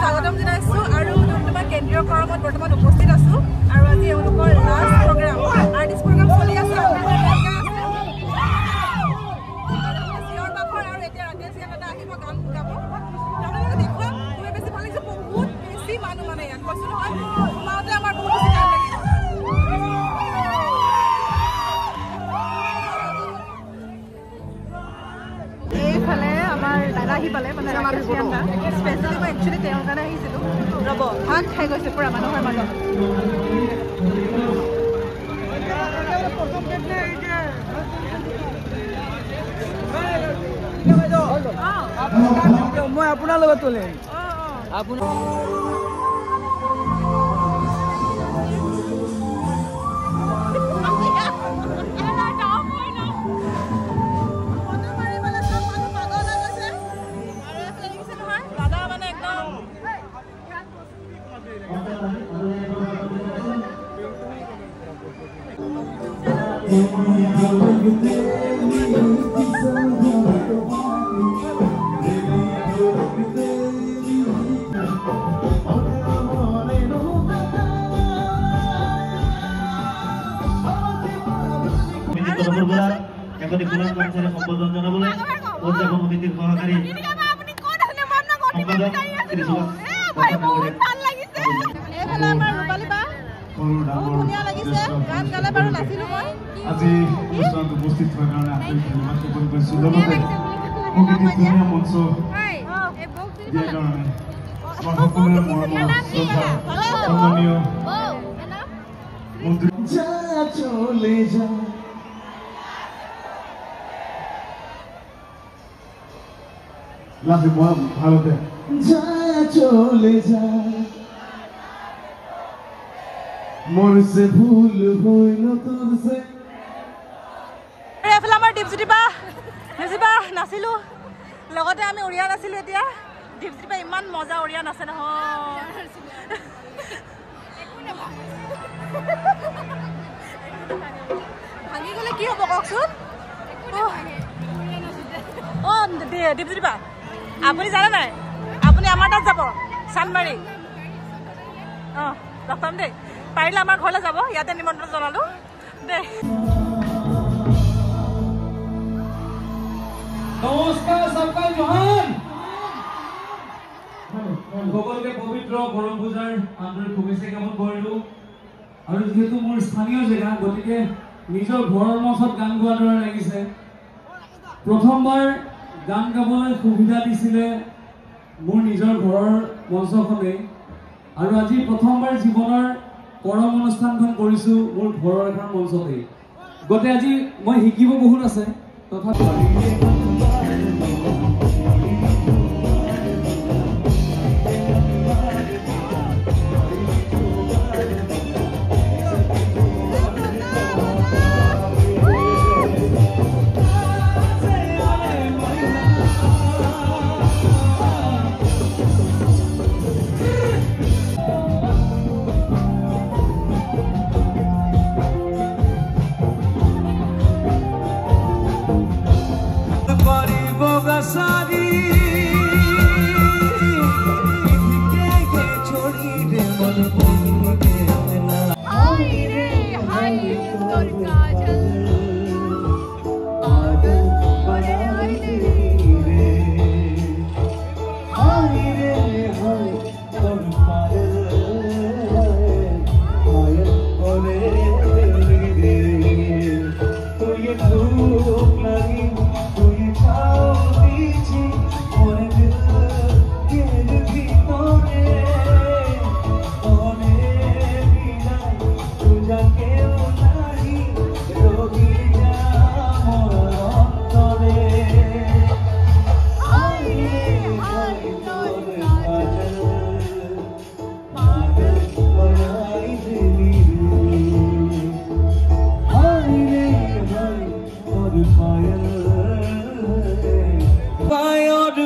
স্বাগতম জনাইছো আৰু তোমাৰ কেন্দ্ৰীয় ফৰমত বৰ্তমান উপস্থিত আছো আৰু আজি এওঁলোকৰ লাষ্ট প্ৰগ্ৰাম আৰ্টিষ্ট প্ৰগ্ৰাম চলি আছে আৰু এতিয়া ৰাকেশ এটা আহিব গান গাব আপোনালোকে দেখুৱা খুবেই বেছি ভাল লাগিছে বহুত বেছি মানুহ মানে ইয়াত কৈছো নহয় সোমাওঁতে আমাৰ বহুত বেছি টাইম লাগিছে এইফালে আমাৰ দাদা আহি পালে মানে স্পেচিয়েলি মই একচুৱেলি তেওঁৰ কাৰণে আহিছিলোঁ ৰ'ব ভাত খাই গৈছে পুৰা মানুহৰ মাজত মই আপোনাৰ লগত তোলে সম্বোধন জানাবলৈ উদযাপন সমিতিৰ সহকাৰী আজি অনুষ্ঠানত উপস্থিত হোৱাৰ কাৰণে আন্তৰিক ধন্যবাদ জ্ঞাপন কৰিছোঁ লগতে প্ৰকৃতিৰ ধুনীয়া মঞ্চ দিয়াৰ কাৰণে আমাৰ সকলোৰে মৰমৰ শ্ৰদ্ধা সন্মানীয় মন্ত্ৰী চলে যা লাভে ভাৰতে যা চলে যা মোৰ সে ভুল হইল তোৰ সে এফালে আমাৰ দীপজ্যোতিবা নাচিলো লগতে আমি উৰিয়া নাছিলো এতিয়া দীপজ্যোতিবা ইমান মজা উৰিয়া নাচে নহয় ভাঙি গ'লে কি হ'ব কওকচোন দীপজ্যোতিবা আপুনি জানে নাই আপুনি আমাৰ তাত যাব চানমাৰী লগ পাম দেই পাৰিলে আমাৰ ঘৰলৈ যাব ইয়াতে নিমন্ত্ৰণ জনালো দেই নমস্কাৰ সবকা জোহাৰ সকলোকে পবিত্ৰ গৰম পূজাৰ আন্তৰিক শুভেচ্ছা জ্ঞাপন কৰিলোঁ আৰু যিহেতু মোৰ স্থানীয় জেগা গতিকে নিজৰ ঘৰৰ মঞ্চত গান গোৱাৰ দৰে লাগিছে প্ৰথমবাৰ গান গাবলৈ সুবিধা দিছিলে মোৰ নিজৰ ঘৰৰ মঞ্চখনে আৰু আজি প্ৰথমবাৰ জীৱনৰ কৰম অনুষ্ঠানখন কৰিছোঁ মোৰ ঘৰৰ এখন মঞ্চতেই গতে আজি মই শিকিব বহুত আছে তথাপি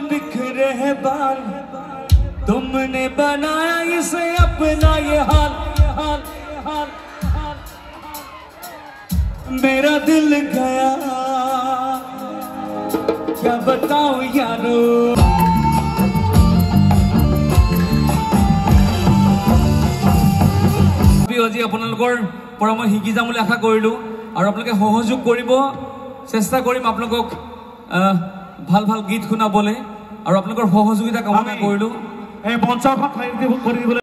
बिखरे हैं बाल तुमने बनाया इसे अपना ये हाल मेरा दिल गया क्या बताऊं यारो আজি আপোনালোকৰ পৰা মই শিকি যাম বুলি আশা কৰিলোঁ আৰু আপোনালোকে সহযোগ কৰিব চেষ্টা কৰিম আপোনালোকক ভাল ভাল গীত শুনাবলৈ আৰু আপোনালোকৰ সহযোগিতা কামনা কৰিলোঁ এই মঞ্চখন কৰি দিবলৈ